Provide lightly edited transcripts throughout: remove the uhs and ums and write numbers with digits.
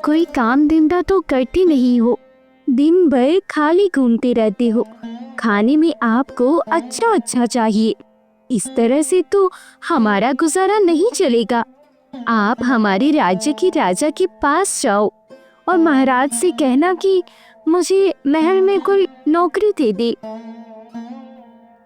कोई काम धंधा तो करते नहीं हो, दिन भर खाली घूमते रहते हो। खाने में आपको अच्छा अच्छा चाहिए। इस तरह से तो हमारा गुजारा नहीं चलेगा। आप हमारे राज्य के राजा के पास जाओ और महाराज से कहना कि मुझे महल में कोई नौकरी दे दे।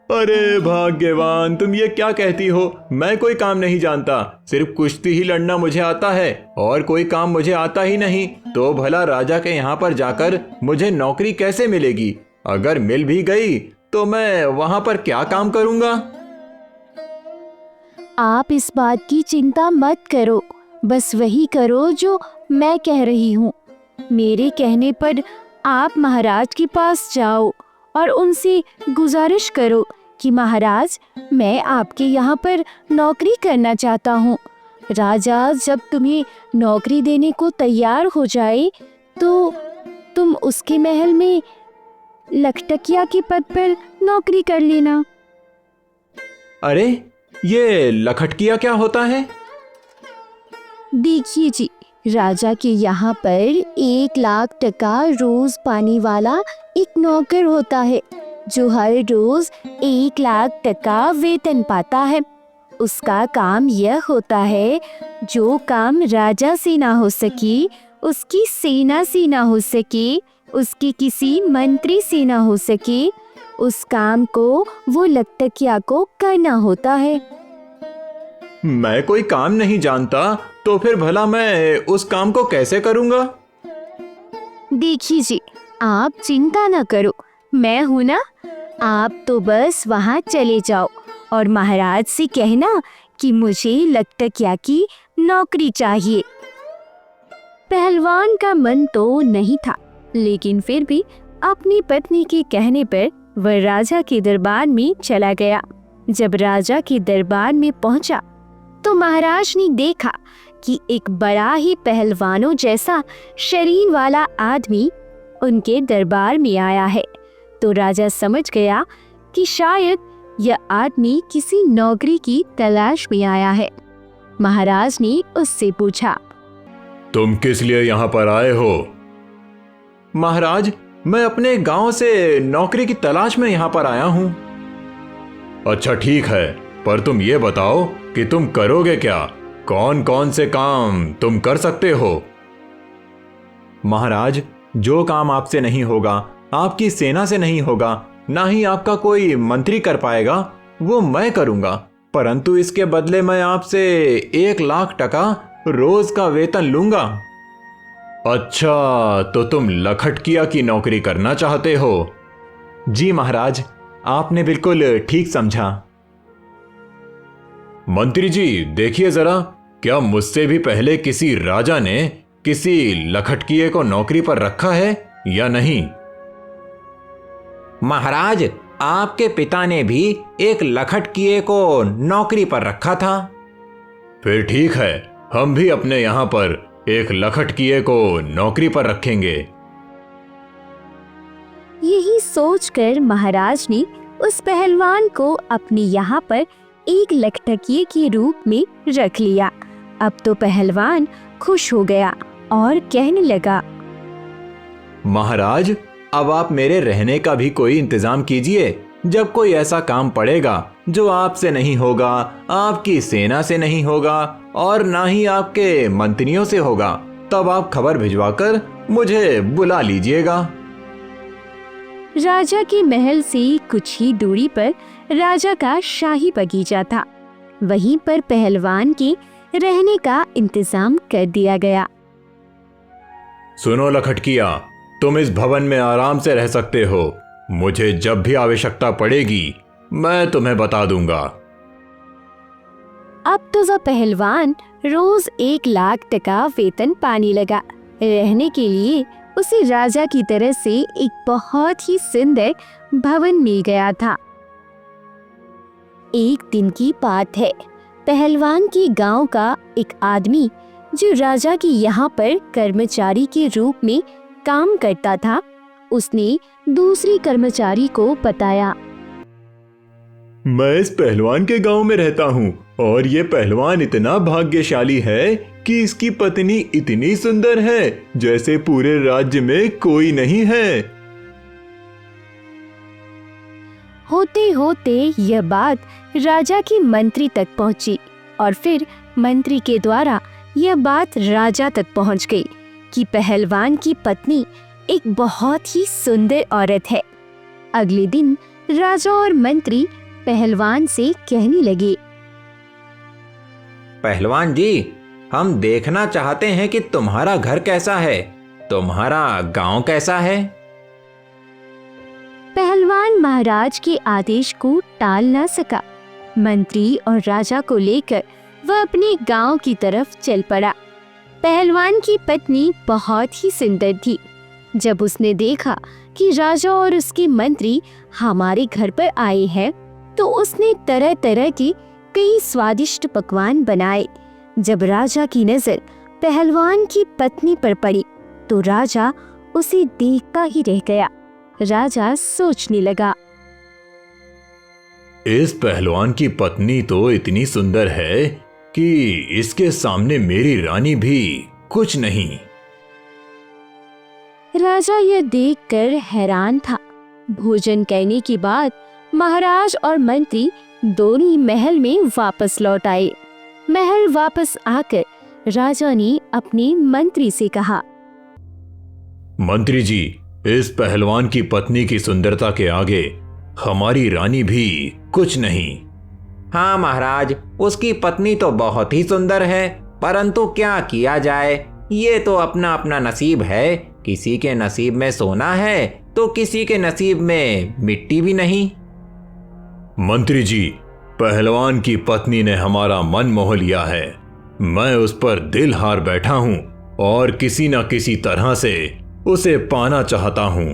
अरे भाग्यवान, तुम ये क्या कहती हो? मैं कोई काम नहीं जानता, सिर्फ कुश्ती ही लड़ना मुझे आता है और कोई काम मुझे आता ही नहीं। तो भला राजा के यहाँ पर जाकर मुझे नौकरी कैसे मिलेगी? अगर मिल भी गई तो मैं वहाँ पर क्या काम करूँगा? आप इस बात की चिंता मत करो, बस वही करो जो मैं कह रही हूँ। मेरे कहने पर आप महाराज के पास जाओ और उनसे गुजारिश करो कि महाराज, मैं आपके यहाँ पर नौकरी करना चाहता हूँ। राजा जब तुम्हें नौकरी देने को तैयार हो जाए तो तुम उसके महल में लखटकिया के पद पर नौकरी कर लेना। अरे, ये लखटकिया क्या होता है? देखिए जी, राजा के यहाँ पर 1,00,000 टका रोज पाने वाला एक नौकर होता है जो हर रोज 1,00,000 टका वेतन पाता है। उसका काम यह होता है, जो काम राजा से ना हो सके, उसकी सेना से ना हो सके, उसके किसी मंत्री से ना हो सके, उस काम को वो लखटकिया को करना होता है। मैं कोई काम नहीं जानता, तो फिर भला मैं उस काम को कैसे करूँगा? देखिए जी, आप चिंता न करो, मैं हूं ना। आप तो बस वहां चले जाओ और महाराज से कहना कि मुझे लखटकिया की नौकरी चाहिए। पहलवान का मन तो नहीं था, लेकिन फिर भी अपनी पत्नी के कहने पर वह राजा के दरबार में चला गया। जब राजा के दरबार में पहुंचा तो महाराज ने देखा कि एक बड़ा ही पहलवानों जैसा शरीर वाला आदमी उनके दरबार में आया है। तो राजा समझ गया कि शायद यह आदमी किसी नौकरी की तलाश में आया है। महाराज ने उससे पूछा, तुम किस लिए यहाँ पर आए हो? महाराज, मैं अपने गांव से नौकरी की तलाश में यहाँ पर आया हूँ। अच्छा ठीक है, पर तुम ये बताओ कि तुम करोगे क्या? कौन कौन से काम तुम कर सकते हो? महाराज, जो काम आपसे नहीं होगा, आपकी सेना से नहीं होगा, ना ही आपका कोई मंत्री कर पाएगा, वो मैं करूंगा। परंतु इसके बदले मैं आपसे 1,00,000 टका रोज का वेतन लूंगा। अच्छा, तो तुम लखटकिया की नौकरी करना चाहते हो? जी महाराज, आपने बिल्कुल ठीक समझा। मंत्री जी, देखिए जरा, क्या मुझसे भी पहले किसी राजा ने किसी लखटकिए को नौकरी पर रखा है या नहीं? महाराज, आपके पिता ने भी एक लखटकिए को नौकरी पर रखा था। फिर ठीक है, हम भी अपने यहाँ पर एक लखटकिए को नौकरी पर रखेंगे। यही सोचकर महाराज ने उस पहलवान को अपने यहाँ पर एक लखटकिए के रूप में रख लिया। अब तो पहलवान खुश हो गया और कहने लगा, महाराज, अब आप मेरे रहने का भी कोई इंतजाम कीजिए। जब कोई ऐसा काम पड़ेगा जो आपसे नहीं होगा, आपकी सेना से नहीं होगा और ना ही आपके मंत्रियों से होगा, तब आप खबर भिजवाकर मुझे बुला लीजिएगा। राजा के महल से कुछ ही दूरी पर राजा का शाही बगीचा था। वहीं पर पहलवान के रहने का इंतजाम कर दिया गया। सुनो लखटकिया, तुम इस भवन में आराम से रह सकते हो। मुझे जब भी आवश्यकता पड़ेगी मैं तुम्हें बता दूंगा। अब तो वह पहलवान रोज 1,00,000 टका वेतन पाने लगा। रहने के लिए उसे राजा की तरफ से एक बहुत ही सुंदर भवन मिल गया था। एक दिन की बात है, पहलवान के गांव का एक आदमी जो राजा के यहाँ पर कर्मचारी के रूप में काम करता था, उसने दूसरी कर्मचारी को बताया, मैं इस पहलवान के गांव में रहता हूँ और ये पहलवान इतना भाग्यशाली है कि इसकी पत्नी इतनी सुंदर है जैसे पूरे राज्य में कोई नहीं है। होते होते यह बात राजा की मंत्री तक पहुंची और फिर मंत्री के द्वारा यह बात राजा तक पहुंच गई कि पहलवान की पत्नी एक बहुत ही सुंदर औरत है। अगले दिन राजा और मंत्री पहलवान से कहने लगे, पहलवान जी, हम देखना चाहते हैं कि तुम्हारा घर कैसा है, तुम्हारा गांव कैसा है। पहलवान महाराज के आदेश को टाल न सका। मंत्री और राजा को लेकर वह अपने गांव की तरफ चल पड़ा। पहलवान की पत्नी बहुत ही सुंदर थी। जब उसने देखा कि राजा और उसके मंत्री हमारे घर पर आए हैं, तो उसने तरह तरह के कई स्वादिष्ट पकवान बनाए। जब राजा की नजर पहलवान की पत्नी पर पड़ी, तो राजा उसे देखता ही रह गया। राजा सोचने लगा, इस पहलवान की पत्नी तो इतनी सुंदर है कि इसके सामने मेरी रानी भी कुछ नहीं। राजा यह देखकर हैरान था। भोजन करने के बाद महाराज और मंत्री दोनों महल में वापस लौट आए। महल वापस आकर राजा ने अपने मंत्री से कहा, मंत्री जी, इस पहलवान की पत्नी की सुंदरता के आगे हमारी रानी भी कुछ नहीं। हाँ महाराज, उसकी पत्नी तो बहुत ही सुंदर है, परंतु क्या किया जाए, ये तो अपना अपना नसीब है। किसी के नसीब में सोना है तो किसी के नसीब में मिट्टी भी नहीं। मंत्री जी, पहलवान की पत्नी ने हमारा मन मोह लिया है। मैं उस पर दिल हार बैठा हूँ और किसी न किसी तरह से उसे पाना चाहता हूँ।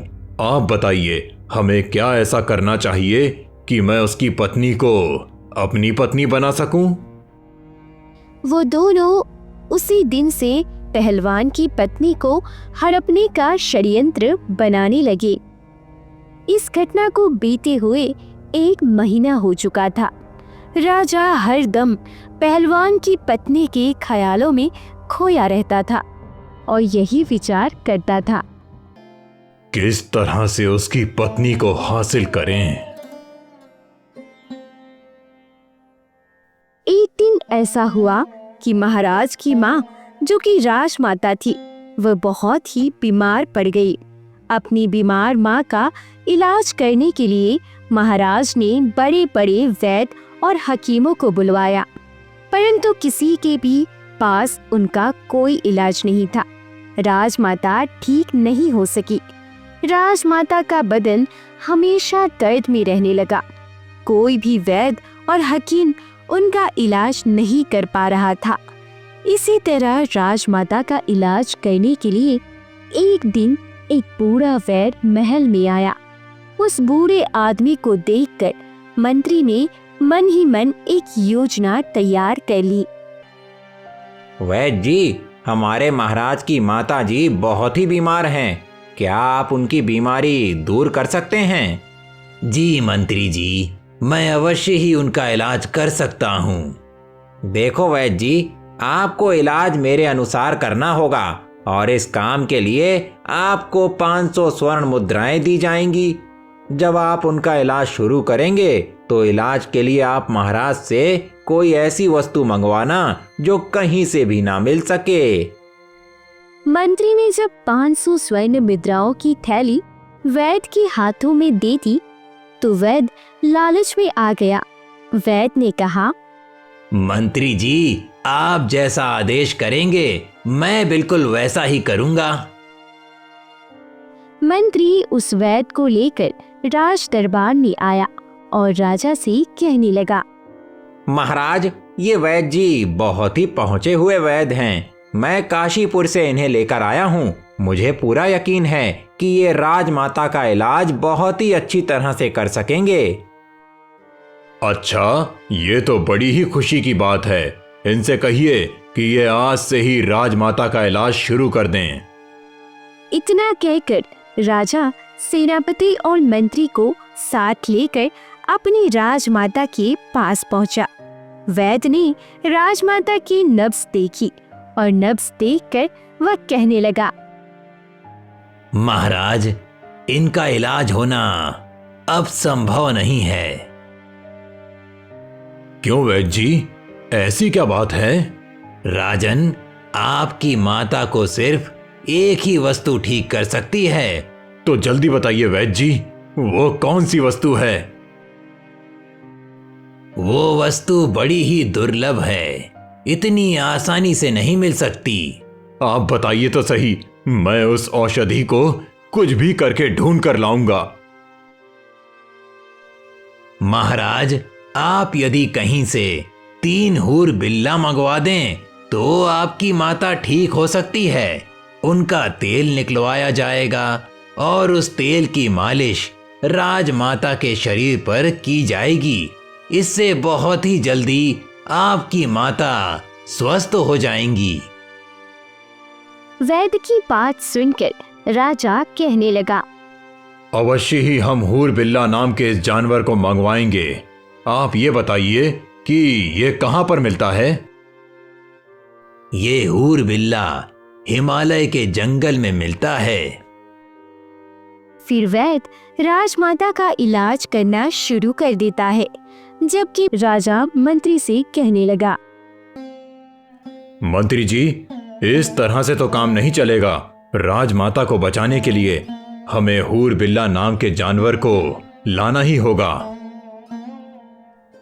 आप बताइए, हमें क्या ऐसा करना चाहिए कि मैं उसकी पत्नी को अपनी पत्नी बना सकूं? वो दोनों उसी दिन से पहलवान की पत्नी को हड़पने का षड्यंत्र बनाने लगे। इस घटना को बीते हुए 1 महीना हो चुका था। राजा हर दम पहलवान की पत्नी के ख्यालों में खोया रहता था और यही विचार करता था, किस तरह से उसकी पत्नी को हासिल करें। एक दिन ऐसा हुआ कि महाराज की माँ, जो कि राजमाता थी, वह बहुत ही बीमार पड़ गई। अपनी बीमार माँ का इलाज करने के लिए महाराज ने बड़े बड़े वैद्य और हकीमों को बुलवाया, परंतु किसी के भी पास उनका कोई इलाज नहीं था। राजमाता ठीक नहीं हो सकी। राजमाता का बदन हमेशा दर्द में रहने लगा। कोई भी वैद्य और हकीम उनका इलाज नहीं कर पा रहा था। इसी तरह राजमाता का इलाज करने के लिए एक दिन एक बूढ़ा वैद्य महल में आया। उस बूढ़े आदमी को देखकर मंत्री ने मन ही मन एक योजना तैयार कर ली। वैद्य जी, हमारे महाराज की माता जी बहुत ही बीमार हैं। क्या आप उनकी बीमारी दूर कर सकते हैं? जी मंत्री जी, मैं अवश्य ही उनका इलाज कर सकता हूँ। देखो वैद्य जी, आपको इलाज मेरे अनुसार करना होगा और इस काम के लिए आपको 500 स्वर्ण मुद्राएं दी जाएंगी। जब आप उनका इलाज शुरू करेंगे तो इलाज के लिए आप महाराज से कोई ऐसी वस्तु मंगवाना जो कहीं से भी ना मिल सके। मंत्री ने जब 500 स्वर्ण मुद्राओं की थैली वैद्य के हाथों में दे दी, तो वैद्य लालच में आ गया। वैद्य ने कहा, मंत्री जी, आप जैसा आदेश करेंगे मैं बिल्कुल वैसा ही करूँगा। मंत्री उस वैद्य को लेकर राज दरबार में आया और राजा से कहने लगा, महाराज, ये वैद्य जी बहुत ही पहुँचे हुए वैद्य हैं। मैं काशीपुर से इन्हें लेकर आया हूँ। मुझे पूरा यकीन है कि ये राजमाता का इलाज बहुत ही अच्छी तरह से कर सकेंगे। अच्छा, ये तो बड़ी ही खुशी की बात है। इनसे कहिए कि ये आज से ही राजमाता का इलाज शुरू कर दें। इतना कहकर राजा सेनापति और मंत्री को साथ लेकर अपनी राजमाता के पास पहुंचा। वैद्य ने राजमाता की नब्ज देखी और नब्ज देखकर वह कहने लगा, महाराज, इनका इलाज होना अब संभव नहीं है। क्यों वैद्य जी, ऐसी क्या बात है? राजन, आपकी माता को सिर्फ एक ही वस्तु ठीक कर सकती है। तो जल्दी बताइए वैद्य जी, वो कौन सी वस्तु है? वो वस्तु बड़ी ही दुर्लभ है, इतनी आसानी से नहीं मिल सकती। आप बताइए तो सही, मैं उस औषधि को कुछ भी करके ढूंढ कर लाऊंगा। महाराज, आप यदि कहीं से 3 हूर बिल्ला मंगवा दें तो आपकी माता ठीक हो सकती है। उनका तेल निकलवाया जाएगा और उस तेल की मालिश राजमाता के शरीर पर की जाएगी। इससे बहुत ही जल्दी आपकी माता स्वस्थ हो जाएंगी। वैद्य की बात सुनकर राजा कहने लगा, अवश्य ही हम हूर बिल्ला नाम के इस जानवर को मंगवाएंगे। आप ये बताइए कि ये कहां पर मिलता है? ये हूर बिल्ला हिमालय के जंगल में मिलता है। फिर वैद्य राजमाता का इलाज करना शुरू कर देता है, जबकि राजा मंत्री से कहने लगा, मंत्री जी, इस तरह से तो काम नहीं चलेगा। राजमाता को बचाने के लिए हमें हूर बिल्ला नाम के जानवर को लाना ही होगा।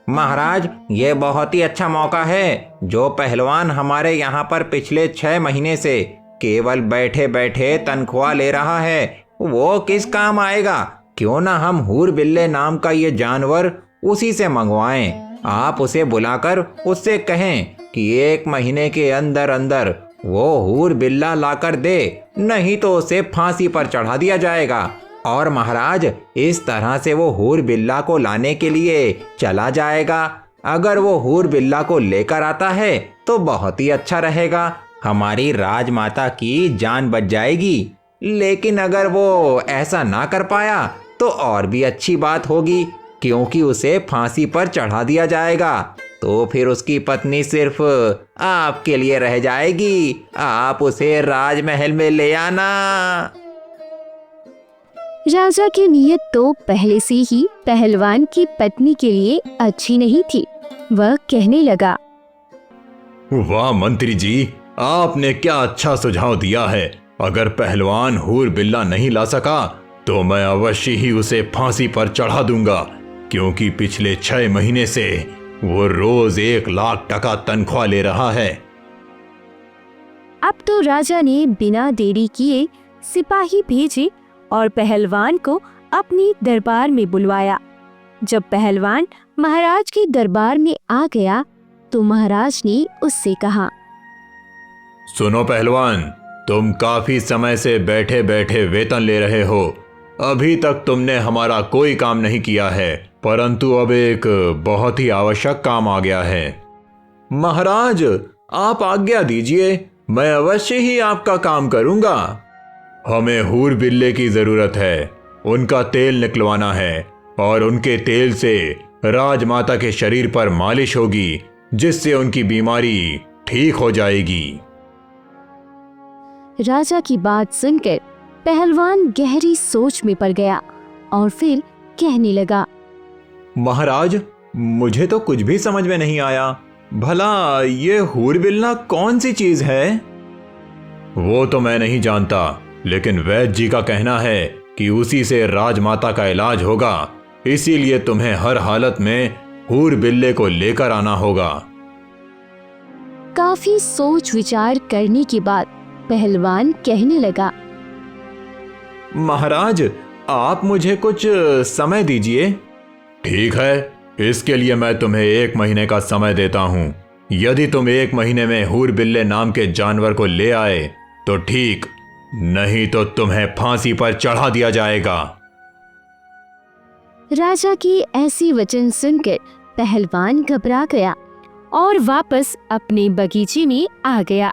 महाराज, ये बहुत ही अच्छा मौका है। जो पहलवान हमारे यहाँ पर पिछले 6 महीने से केवल बैठे बैठे तनख्वाह ले रहा है, वो किस काम आएगा। क्यों ना हम हूर बिल्ले नाम का ये जानवर उसी से मंगवाएं। आप उसे बुलाकर उससे कहें कि 1 महीने के अंदर अंदर वो हूर बिल्ला लाकर दे, नहीं तो उसे फांसी पर चढ़ा दिया जाएगा। और महाराज, इस तरह से वो हूर बिल्ला को लाने के लिए चला जाएगा। अगर वो हूर बिल्ला को लेकर आता है तो बहुत ही अच्छा रहेगा, हमारी राजमाता की जान बच जाएगी। लेकिन अगर वो ऐसा ना कर पाया तो और भी अच्छी बात होगी, क्योंकि उसे फांसी पर चढ़ा दिया जाएगा। तो फिर उसकी पत्नी सिर्फ आपके लिए रह जाएगी। आप उसे राजमहल में ले आना। राजा की नीयत तो पहले से ही पहलवान की पत्नी के लिए अच्छी नहीं थी। वह कहने लगा, वाह मंत्री जी, आपने क्या अच्छा सुझाव दिया है। अगर पहलवान हूर बिल्ला नहीं ला सका तो मैं अवश्य ही उसे फांसी पर चढ़ा दूंगा, क्योंकि पिछले 6 महीने से वो रोज 1 लाख टका तनख्वाह ले रहा है। अब तो राजा ने बिना देरी किए सिपाही भेजे और पहलवान को अपनी दरबार में बुलवाया। जब पहलवान महाराज के दरबार में आ गया तो महाराज ने उससे कहा, सुनो पहलवान, तुम काफी समय से बैठे बैठे वेतन ले रहे हो। अभी तक तुमने हमारा कोई काम नहीं किया है, परंतु अब एक बहुत ही आवश्यक काम आ गया है। महाराज, आप आज्ञा दीजिए, मैं अवश्य ही आपका काम करूंगा। हमें हूर बिल्ले की जरूरत है, उनका तेल निकलवाना है और उनके तेल से राजमाता के शरीर पर मालिश होगी, जिससे उनकी बीमारी ठीक हो जाएगी। राजा की बात सुनकर पहलवान गहरी सोच में पड़ गया और फिर कहने लगा, महाराज, मुझे तो कुछ भी समझ में नहीं आया। भला ये हूर बिल्ला कौन सी चीज है? वो तो मैं नहीं जानता, लेकिन वैद्य जी का कहना है कि उसी से राजमाता का इलाज होगा। इसीलिए तुम्हें हर हालत में हूर बिल्ले को लेकर आना होगा। काफी सोच विचार करने के बाद पहलवान कहने लगा, महाराज, आप मुझे कुछ समय दीजिए। ठीक है, इसके लिए मैं तुम्हें 1 महीने का समय देता हूँ। यदि तुम 1 महीने में हूर बिल्ले नाम के जानवर को ले आए तो ठीक, नहीं तो तुम्हें फांसी पर चढ़ा दिया जाएगा। राजा की ऐसी वचन सुनकर पहलवान घबरा गया और वापस अपने बगीचे में आ गया।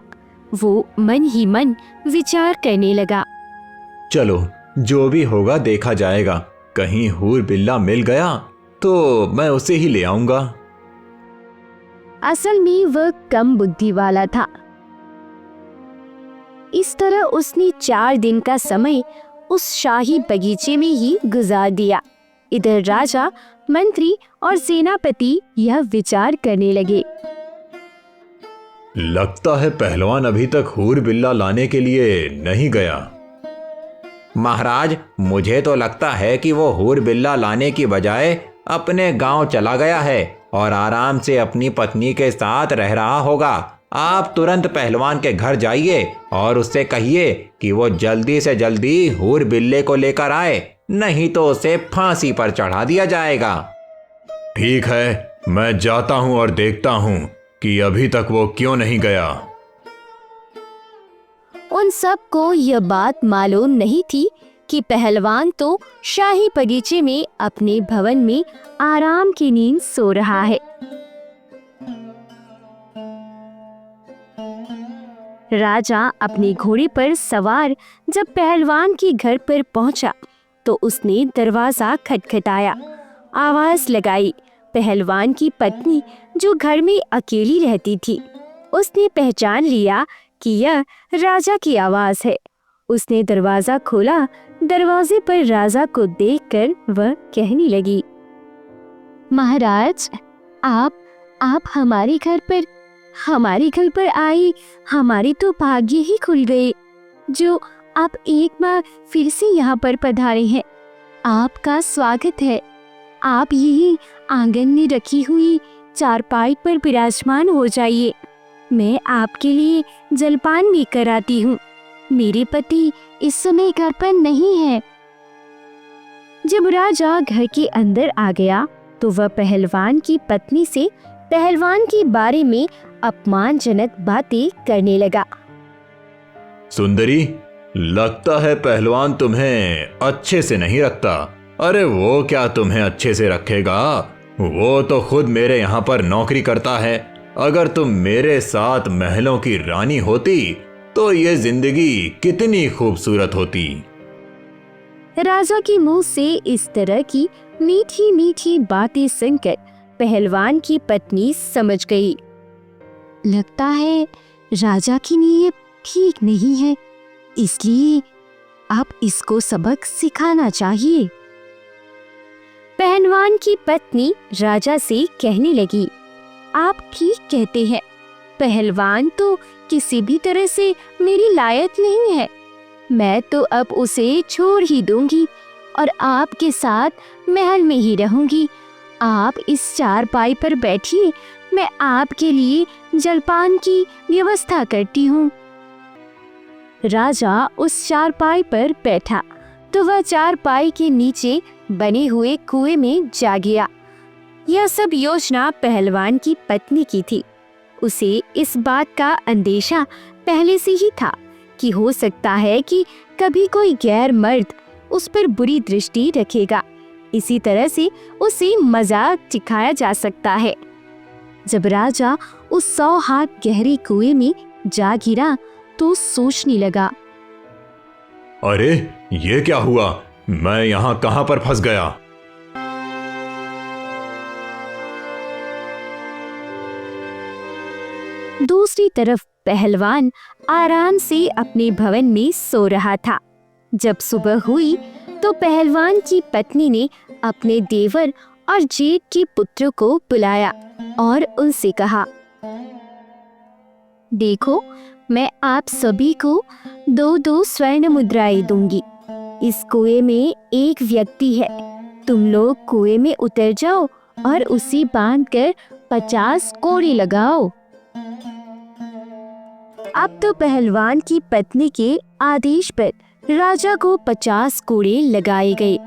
वो मन ही मन विचार करने लगा, चलो, जो भी होगा देखा जाएगा। कहीं हूर बिल्ला मिल गया तो मैं उसे ही ले आऊंगा। असल में वह कम बुद्धि वाला था। इस तरह उसने 4 दिन का समय उस शाही बगीचे में ही गुजार दिया। इधर राजा, मंत्री और सेनापति यह विचार करने लगे। लगता है पहलवान अभी तक हूर बिल्ला लाने के लिए नहीं गया। महाराज, मुझे तो लगता है कि वो हूर बिल्ला लाने की बजाय अपने गांव चला गया है और आराम से अपनी पत्नी के साथ रह रहा होगा। आप तुरंत पहलवान के घर जाइए और उससे कहिए कि वो जल्दी से जल्दी हूर बिल्ले को लेकर आए, नहीं तो उसे फांसी पर चढ़ा दिया जाएगा। ठीक है, मैं जाता हूं और देखता हूं कि अभी तक वो क्यों नहीं गया। उन सबको यह बात मालूम नहीं थी कि पहलवान तो शाही बगीचे में अपने भवन में आराम की नींद सो रहा है। राजा अपने घोड़े पर सवार जब पहलवान के घर पर पहुंचा तो उसने दरवाजा खटखटाया, आवाज लगाई। पहलवान की पत्नी जो घर में अकेली रहती थी, उसने पहचान लिया कि यह राजा की आवाज है। उसने दरवाजा खोला। दरवाजे पर राजा को देखकर वह कहने लगी, महाराज, आप हमारे घर पर आए। हमारे तो भाग्य ही खुल गए जो आप एक बार फिर से यहाँ पर पधारे हैं। आपका स्वागत है। आप यही आंगन में रखी हुई चारपाई पर विराजमान हो जाइए। मैं आपके लिए जलपान लेकर आती हूँ। मेरे पति इस समय घर पर नहीं है। जब राजा घर के अंदर आ गया तो वह पहलवान की पत्नी से पहलवान के बारे में अपमानजनक बातें करने लगा। सुंदरी, लगता है पहलवान तुम्हें अच्छे से नहीं रखता। अरे वो क्या तुम्हें अच्छे से रखेगा? वो तो खुद मेरे यहाँ पर नौकरी करता है। अगर तुम मेरे साथ महलों की रानी होती तो ये जिंदगी कितनी खूबसूरत होती। राजा के मुंह से इस तरह की मीठी मीठी बातें सुनकर पहलवान की पत्नी समझ गई। लगता है राजा की नीयत ठीक नहीं है, इसलिए आप इसको सबक सिखाना चाहिए। पहलवान की पत्नी राजा से कहने लगी, आप ठीक कहते हैं। पहलवान तो किसी भी तरह से मेरी लायक नहीं है। मैं तो अब उसे छोड़ ही दूंगी और आपके साथ महल में ही रहूंगी। आप इस चारपाई पर बैठिए, मैं आपके लिए जलपान की व्यवस्था करती हूँ। राजा उस चारपाई पर बैठा तो वह चारपाई के नीचे बने हुए कुएं में जा गिरा। यह सब योजना पहलवान की पत्नी की थी। उसे इस बात का अंदेशा पहले से ही था कि हो सकता है कि कभी कोई गैर मर्द उस पर बुरी दृष्टि रखेगा। इसी तरह से उसे मजाक सिखाया जा सकता है। जब राजा उस 100 हाथ गहरे कुएं में जा गिरा तो सोचने लगा, अरे ये क्या हुआ? मैं यहाँ कहाँ पर फंस गया? दूसरी तरफ पहलवान आराम से अपने भवन में सो रहा था। जब सुबह हुई तो पहलवान की पत्नी ने अपने देवर और जेठ के पुत्र को बुलाया और उनसे कहा, देखो, मैं आप सभी को 2-2 स्वर्ण मुद्राएं दूंगी। इस कुएं में एक व्यक्ति है। तुम लोग कुएं में उतर जाओ और उसी बांधकर 50 कोड़े लगाओ। अब तो पहलवान की पत्नी के आदेश पर राजा को 50 कोड़े लगाए गए।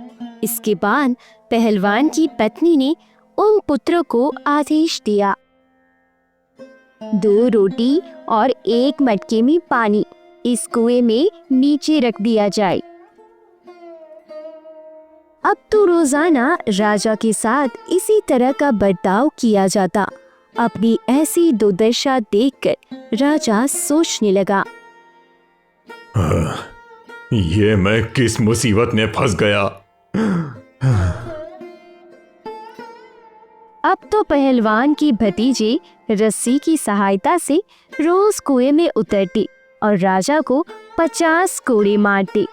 इसके बाद पहलवान की पत्नी ने उन पुत्रों को आदेश दिया, 2 रोटी और 1 मटके में पानी इस कुएं में नीचे रख दिया जाए। अब तो रोजाना राजा के साथ इसी तरह का बर्ताव किया जाता। अपनी ऐसी दुर्दशा देखकर राजा सोचने लगा, ये मैं किस मुसीबत में फंस गया। अब तो पहलवान की भतीजे रस्सी की सहायता से रोज कुएं में उतरती और राजा को 50 कोड़े मारते।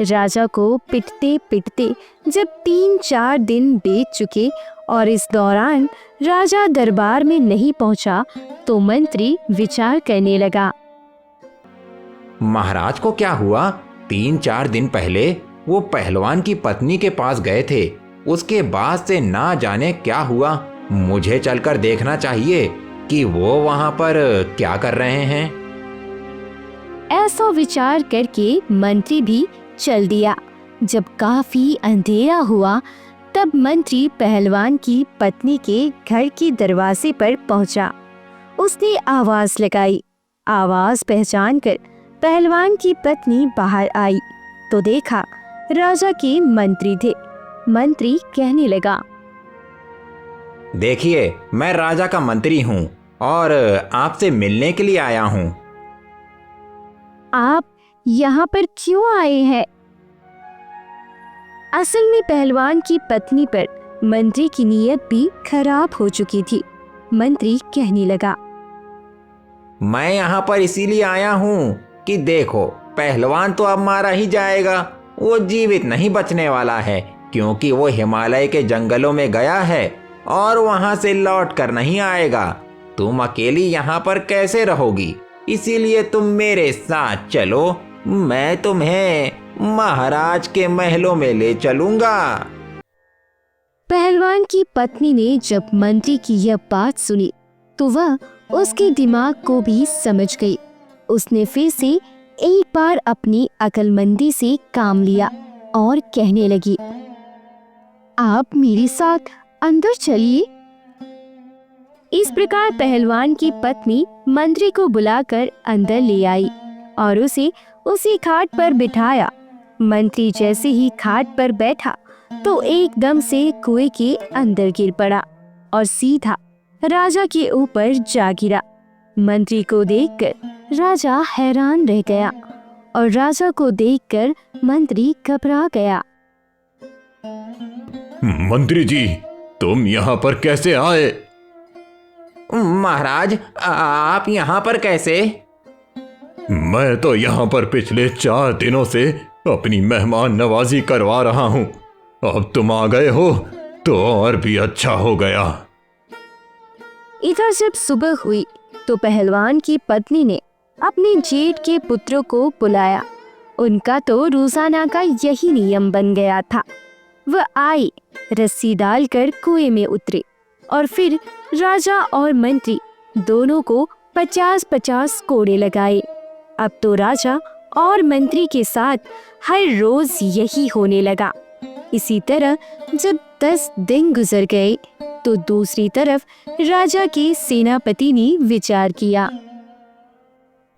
राजा को पिटते पिटते जब 3-4 दिन बीत चुके और इस दौरान राजा दरबार में नहीं पहुंचा, तो मंत्री विचार करने लगा। महाराज को क्या हुआ? 3-4 दिन पहले वो पहलवान की पत्नी के पास गए थे, उसके बाद से ना जाने क्या हुआ। मुझे चलकर देखना चाहिए कि वो वहां पर क्या कर रहे हैं। ऐसा विचार करके मंत्री भी चल दिया। जब काफी अंधेरा हुआ, तब मंत्री पहलवान की पत्नी के घर के दरवाजे पर पहुंचा। उसने आवाज लगाई। आवाज पहचान कर पहलवान की पत्नी बाहर आई तो देखा राजा के मंत्री थे। मंत्री कहने लगा, देखिए, मैं राजा का मंत्री हूँ और आपसे मिलने के लिए आया हूँ। आप यहाँ पर क्यों आए हैं? असल में पहलवान की पत्नी पर मंत्री की नीयत भी खराब हो चुकी थी। मंत्री कहने लगा, मैं यहाँ पर इसीलिए आया हूँ कि देखो, पहलवान तो अब मारा ही जाएगा। वो जीवित नहीं बचने वाला है, क्योंकि वो हिमालय के जंगलों में गया है और वहां से लौट कर नहीं आएगा। तुम अकेली यहाँ पर कैसे रहोगी? इसीलिए तुम मेरे साथ चलो, मैं तुम्हें महाराज के महलों में ले चलूंगा। पहलवान की पत्नी ने जब मंत्री की यह बात सुनी तो वह उसके दिमाग को भी समझ गई। उसने फिर से एक बार अपनी अक्लमंदी से काम लिया और कहने लगी, आप मेरे साथ अंदर चलिए। इस प्रकार पहलवान की पत्नी मंत्री को बुलाकर अंदर ले आई और उसे उसी खाट पर बिठाया। मंत्री जैसे ही खाट पर बैठा तो एकदम से कुएं के अंदर गिर पड़ा और सीधा राजा के ऊपर जा गिरा। मंत्री को देखकर राजा हैरान रह गया और राजा को देखकर मंत्री घबरा गया। मंत्री जी, तुम यहाँ पर कैसे आए? महाराज, आप यहाँ पर कैसे? मैं तो यहाँ पर पिछले 4 दिनों से अपनी मेहमान नवाजी करवा रहा हूँ। अब तुम आ गए हो तो और भी अच्छा हो गया। इधर जब सुबह हुई तो पहलवान की पत्नी ने अपने जेठ के पुत्रों को बुलाया। उनका तो रोजाना का यही नियम बन गया था। वह आए, रस्सी डालकर कुएं में उतरे और फिर राजा और मंत्री दोनों को 50-50 कोड़े लगाए। अब तो राजा और मंत्री के साथ हर रोज यही होने लगा। इसी तरह जब 10 दिन गुजर गए तो दूसरी तरफ राजा के सेनापति ने विचार किया।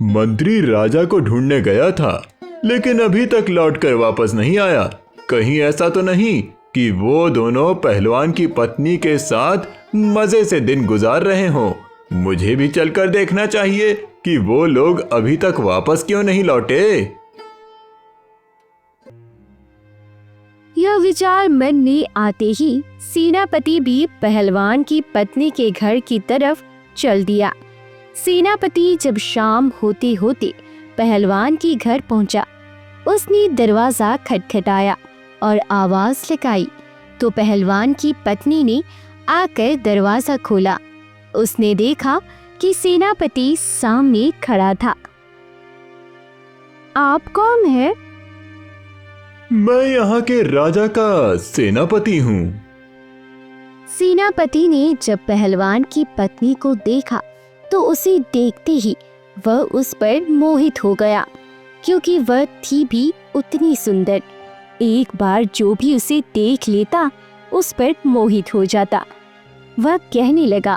मंत्री राजा को ढूंढने गया था, लेकिन अभी तक लौटकर वापस नहीं आया। कहीं ऐसा तो नहीं कि वो दोनों पहलवान की पत्नी के साथ मजे से दिन गुजार रहे हों। मुझे भी चलकर देखना चाहिए कि वो लोग अभी तक वापस क्यों नहीं लौटे। यह विचार मन में आते ही सेनापति भी पहलवान की पत्नी के घर की तरफ चल दिया। सेनापति जब शाम होते होते पहलवान के घर पहुंचा, उसने दरवाजा खटखटाया और आवाज लगाई तो पहलवान की पत्नी ने आकर दरवाजा खोला। उसने देखा कि सेनापति सामने खड़ा था। आप कौन है? मैं यहाँ के राजा का सेनापति हूँ। सेनापति ने जब पहलवान की पत्नी को देखा तो उसे देखते ही वह उस पर मोहित हो गया, क्योंकि वह थी भी उतनी सुंदर। एक बार जो भी उसे देख लेता उस पर मोहित हो जाता। वह कहने लगा,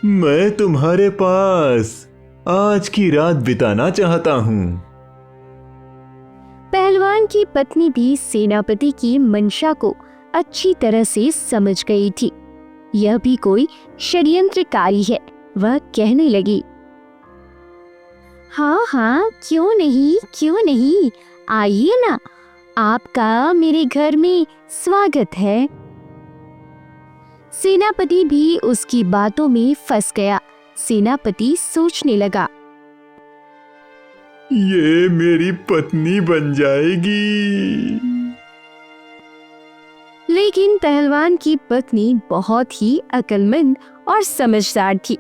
मैं तुम्हारे पास आज की रात बिताना चाहता हूँ। पहलवान की पत्नी भी सेनापति की मंशा को अच्छी तरह से समझ गई थी। यह भी कोई षड्यंत्रकारी है। वह कहने लगी, हाँ हाँ, क्यों नहीं, आइए ना, आपका मेरे घर में स्वागत है। सेनापति भी उसकी बातों में फंस गया। सेनापति सोचने लगा, ये मेरी पत्नी बन जाएगी। लेकिन पहलवान की पत्नी बहुत ही अक्लमंद और समझदार थी।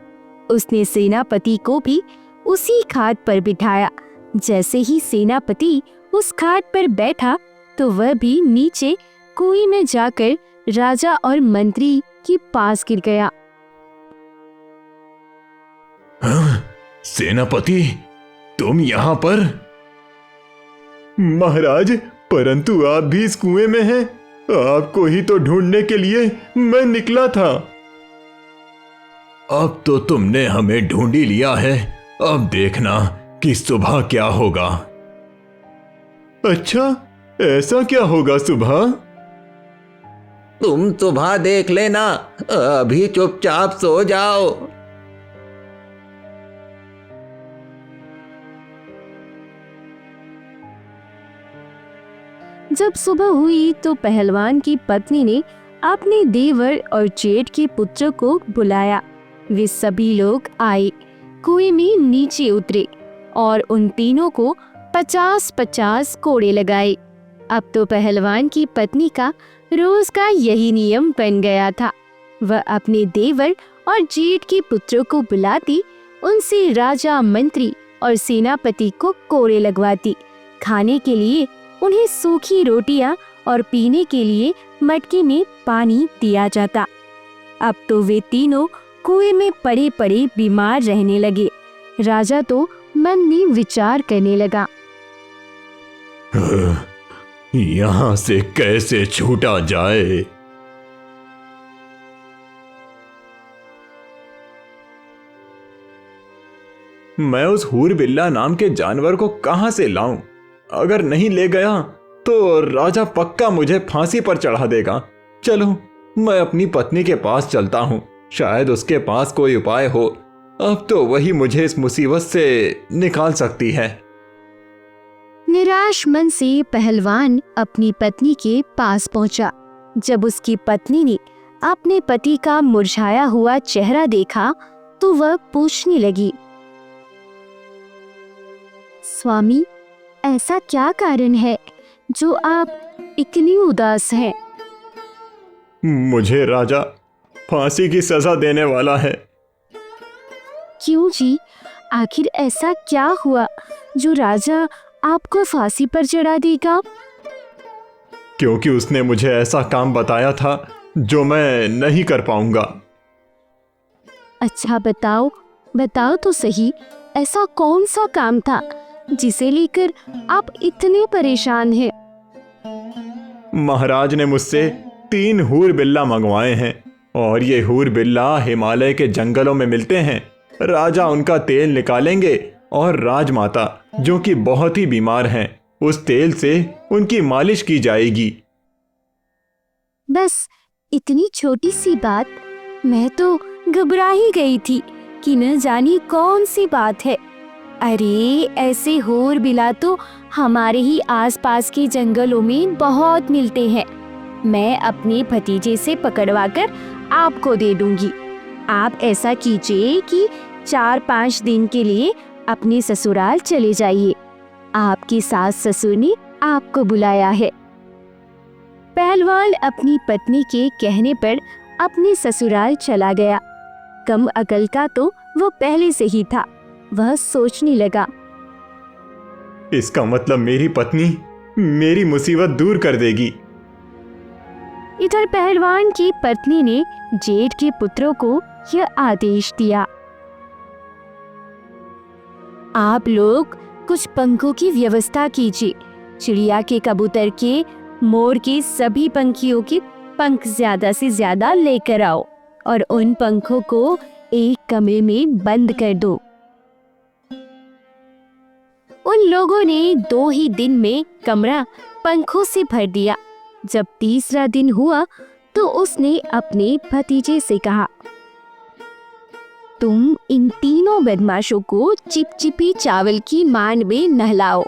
उसने सेनापति को भी उसी खाट पर बिठाया। जैसे ही सेनापति उस खाट पर बैठा तो वह भी नीचे कुएं में जाकर राजा और मंत्री के पास गिर गया। हाँ, सेनापति, तुम यहाँ पर? महाराज, परंतु आप भी इस कुएं में हैं। आपको ही तो ढूंढने के लिए मैं निकला था। अब तो तुमने हमें ढूंढ ही लिया है। अब देखना कि सुबह क्या होगा। अच्छा, ऐसा क्या होगा सुबह? तुम सुबह देख लेना, अभी चुपचाप सो जाओ। जब सुबह हुई तो पहलवान की पत्नी ने अपने देवर और जेठ के पुत्र को बुलाया। वे सभी लोग आए, कुएं में नीचे उतरे और उन तीनों को 50-50 कोड़े लगाए। अब तो पहलवान की पत्नी का रोज का यही नियम बन गया था। वह अपने देवर और जेठ के पुत्रों को बुलाती, उनसे राजा, मंत्री और सेनापति को कोड़े लगवाती। खाने के लिए उन्हें सूखी रोटियां और पीने के लिए मटके में पानी दिया जाता। अब तो वे तीनों कुएं में पड़े पड़े बीमार रहने लगे। राजा तो मन में विचार करने लगा, यहाँ से कैसे छूटा जाए। मैं उस हूर बिल्ला नाम के जानवर को कहां से लाऊं? अगर नहीं ले गया तो राजा पक्का मुझे फांसी पर चढ़ा देगा। चलो, मैं अपनी पत्नी के पास चलता हूं, शायद उसके पास कोई उपाय हो। अब तो वही मुझे इस मुसीबत से निकाल सकती है। निराश मन से पहलवान अपनी पत्नी के पास पहुंचा। जब उसकी पत्नी ने अपने पति का मुरझाया हुआ चेहरा देखा तो वह पूछने लगी, स्वामी, ऐसा क्या कारण है जो आप इतनी उदास हैं? मुझे राजा फांसी की सजा देने वाला है। क्यों जी, आखिर ऐसा क्या हुआ जो राजा आपको फांसी पर चढ़ा देगा? क्योंकि उसने मुझे ऐसा काम बताया था जो मैं नहीं कर पाऊंगा। अच्छा, बताओ तो सही, ऐसा कौन सा काम था जिसे लेकर आप इतने परेशान हैं? महाराज ने मुझसे 3 हूर बिल्ला मंगवाए हैं और ये हूर बिल्ला हिमालय के जंगलों में मिलते हैं। राजा उनका तेल निकालेंगे और राजमाता, जो कि बहुत ही बीमार हैं, उस तेल से उनकी मालिश की जाएगी। बस इतनी छोटी सी बात? मैं तो घबरा ही गई थी कि न जानी कौन सी बात है। अरे, ऐसे हूर बिल्ला तो हमारे ही आसपास के जंगलों में बहुत मिलते हैं। मैं अपने भतीजे से पकड़वाकर आपको दे दूंगी। आप ऐसा कीजिए कि 4-5 दिन के लिए अपने ससुराल चले जाइए। आपकी सास ससुर ने आपको बुलाया है। पहलवान अपनी पत्नी के कहने पर अपने ससुराल चला गया। कम अकल का तो वो पहले से ही था। वह सोचने लगा, इसका मतलब मेरी पत्नी मेरी मुसीबत दूर कर देगी। इधर पहलवान की पत्नी ने जेठ के पुत्रों को यह आदेश दिया, आप लोग कुछ पंखों की व्यवस्था कीजिए। चिड़िया के, कबूतर के, मोर के सभी पंखियों के पंख ज्यादा से ज्यादा लेकर आओ और उन पंखों को एक कमरे में बंद कर दो। उन लोगों ने 2 ही दिन में कमरा पंखों से भर दिया। जब तीसरा दिन हुआ तो उसने अपने भतीजे से कहा, तुम इन तीनों बदमाशों को चिपचिपी चावल की मान में नहलाओ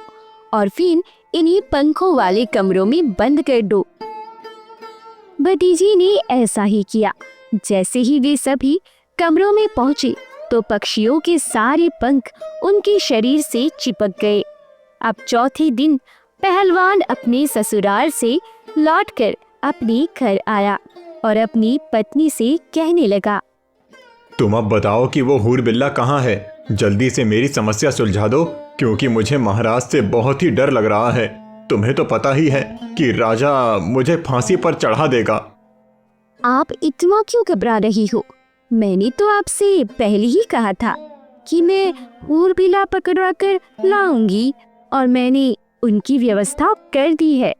और फिर इन्हीं पंखों वाले कमरों में बंद कर दो। भतीजी ने ऐसा ही किया। जैसे ही वे सभी कमरों में पहुंचे तो पक्षियों के सारे पंख उनके शरीर से चिपक गए अब चौथे दिन पहलवान अपने ससुराल से लौटकर अपने घर आया और अपनी पत्नी से कहने लगा, तुम अब बताओ कि वो हूर बिल्ला कहाँ है। जल्दी से मेरी समस्या सुलझा दो, क्योंकि मुझे महाराज से बहुत ही डर लग रहा है। तुम्हें तो पता ही है कि राजा मुझे फांसी पर चढ़ा देगा। आप इतना क्यों घबरा रही हो? मैंने तो आपसे पहले ही कहा था कि मैं हूर बिल्ला पकड़वा कर लाऊंगी और मैंने उनकी व्यवस्था कर दी है।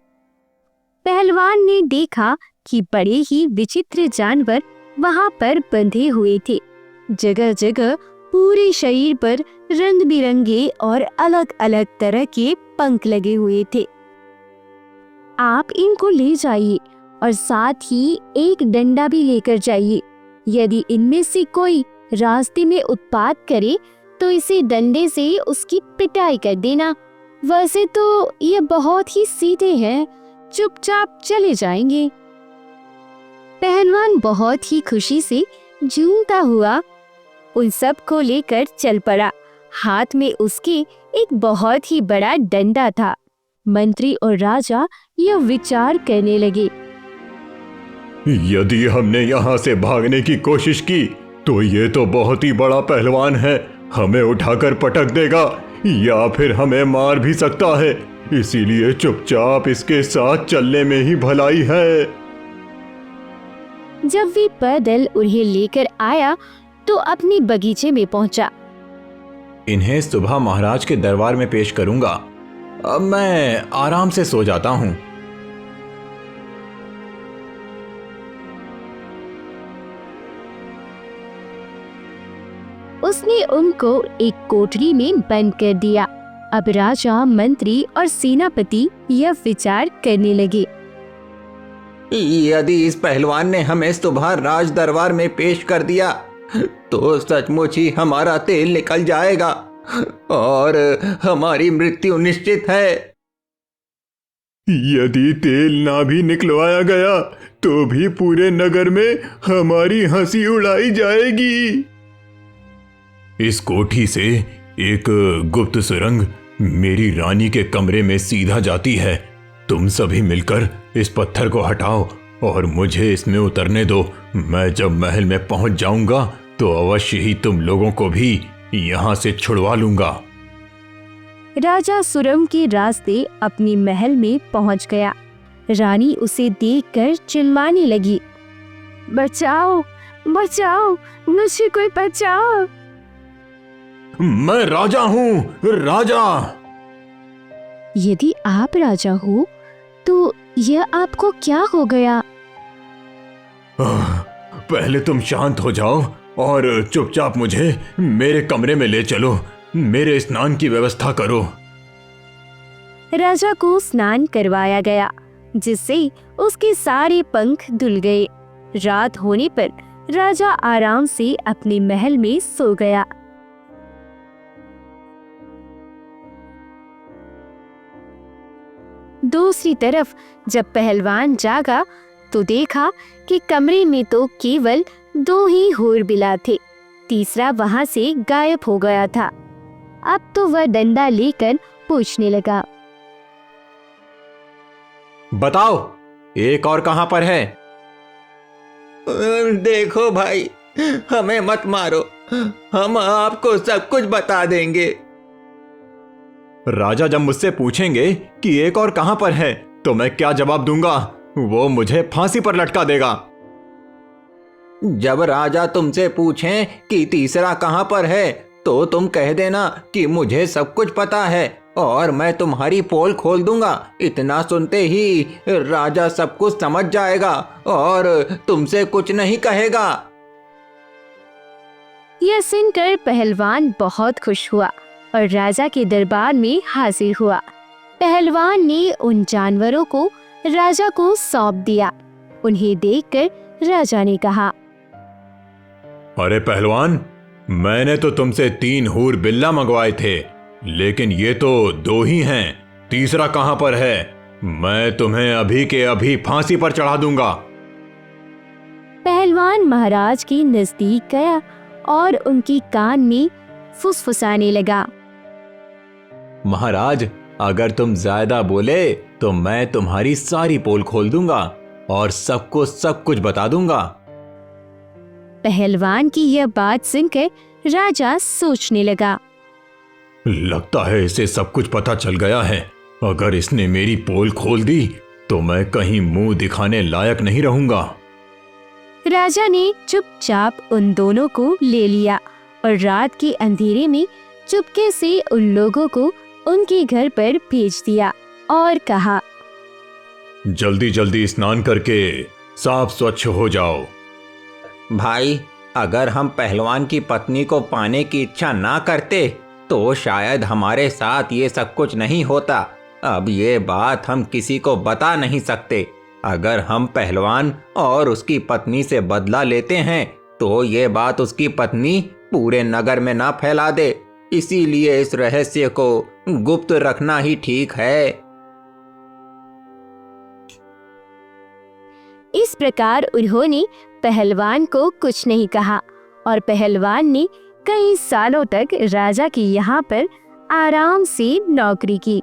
पहलवान ने देखा कि बड़े ही विचित्र जानवर वहां पर बंधे हुए थे। जगह जगह पूरे शरीर पर रंग बिरंगे और अलग अलग तरह के पंख लगे हुए थे। आप इनको ले जाइए और साथ ही एक डंडा भी लेकर जाइए। यदि इनमें से कोई रास्ते में उत्पात करे तो इसे डंडे से उसकी पिटाई कर देना। वैसे तो ये बहुत ही सीधे हैं, चुपचाप चले जाएंगे। पहलवान बहुत ही खुशी से झूमता हुआ उन सब को लेकर चल पड़ा। हाथ में उसके एक बहुत ही बड़ा डंडा था। मंत्री और राजा यह विचार करने लगे, यदि हमने यहाँ से भागने की कोशिश की तो ये तो बहुत ही बड़ा पहलवान है, हमें उठाकर पटक देगा या फिर हमें मार भी सकता है। इसीलिए चुपचाप इसके साथ चलने में ही भलाई है। जब वे पैदल उन्हें लेकर आया तो अपने बगीचे में पहुंचा। इन्हें सुबह महाराज के दरबार में पेश करूंगा। अब मैं आराम से सो जाता हूँ। उसने उनको एक कोठरी में बंद कर दिया। अब राजा, मंत्री और सेनापति यह विचार करने लगे, यदि इस पहलवान ने हमें सुबह राज दरबार में पेश कर दिया तो सचमुच ही हमारा तेल निकल जाएगा और हमारी मृत्यु निश्चित है। यदि तेल ना भी निकलवाया गया तो भी पूरे नगर में हमारी हंसी उड़ाई जाएगी। इस कोठी से एक गुप्त सुरंग मेरी रानी के कमरे में सीधा जाती है। तुम सभी मिलकर इस पत्थर को हटाओ और मुझे इसमें उतरने दो। मैं जब महल में पहुंच जाऊंगा तो अवश्य ही तुम लोगों को भी यहाँ से छुड़वा लूंगा। राजा सुरंग के रास्ते अपनी महल में पहुंच गया। रानी उसे देखकर चिल्लाने लगी, बचाओ बचाओ, मुझे कोई बचाओ। मैं राजा हूँ, राजा। यदि आप राजा हो तो यह आपको क्या हो गया? पहले तुम शांत हो जाओ और चुपचाप मुझे मेरे कमरे में ले चलो। मेरे स्नान की व्यवस्था करो। राजा को स्नान करवाया गया, जिससे उसके सारे पंख धुल गए। रात होने पर राजा आराम से अपने महल में सो गया। दूसरी तरफ जब पहलवान जागा तो देखा कि कमरे में तो केवल 2 ही हूर बिल्ला थे। तीसरा वहां से गायब हो गया था। अब तो वह डंडा लेकर पूछने लगा, बताओ एक और कहां पर है? देखो भाई, हमें मत मारो, हम आपको सब कुछ बता देंगे। राजा जब मुझसे पूछेंगे कि एक और कहां पर है तो मैं क्या जवाब दूंगा? वो मुझे फांसी पर लटका देगा। जब राजा तुमसे पूछें कि तीसरा कहां पर है तो तुम कह देना कि मुझे सब कुछ पता है और मैं तुम्हारी पोल खोल दूंगा। इतना सुनते ही राजा सब कुछ समझ जाएगा और तुमसे कुछ नहीं कहेगा। यह सुनकर पहलवान बहुत खुश हुआ और राजा के दरबार में हाजिर हुआ। पहलवान ने उन जानवरों को राजा को सौंप दिया। उन्हें देखकर राजा ने कहा, अरे पहलवान, मैंने तो तुमसे 3 हूर बिल्ला मंगवाए थे, लेकिन ये तो 2 ही हैं। तीसरा कहां पर है? मैं तुम्हें अभी के अभी फांसी पर चढ़ा दूंगा। पहलवान महाराज के नजदीक गया और उनकी कान में फुसफुसाने लगा, महाराज, अगर तुम ज्यादा बोले तो मैं तुम्हारी सारी पोल खोल दूंगा और सबको सब कुछ बता दूंगा। पहलवान की यह बात सुनकर राजा सोचने लगा। लगता है इसे सब कुछ पता चल गया है। अगर इसने मेरी पोल खोल दी तो मैं कहीं मुंह दिखाने लायक नहीं रहूंगा। राजा ने चुपचाप उन दोनों को ले लिया और रात के अंधेरे में चुपके से उन लोगों को उनके घर पर भेज दिया और कहा, जल्दी जल्दी स्नान करके साफ स्वच्छ हो जाओ। भाई, अगर हम पहलवान की पत्नी को पाने की इच्छा ना करते तो शायद हमारे साथ ये सब कुछ नहीं होता। अब ये बात हम किसी को बता नहीं सकते। अगर हम पहलवान और उसकी पत्नी से बदला लेते हैं तो ये बात उसकी पत्नी पूरे नगर में ना फैला दे। इसीलिए इस रहस्य को गुप्त रखना ही ठीक है। इस प्रकार उन्होंने पहलवान को कुछ नहीं कहा और पहलवान ने कई सालों तक राजा के यहाँ पर आराम से नौकरी की।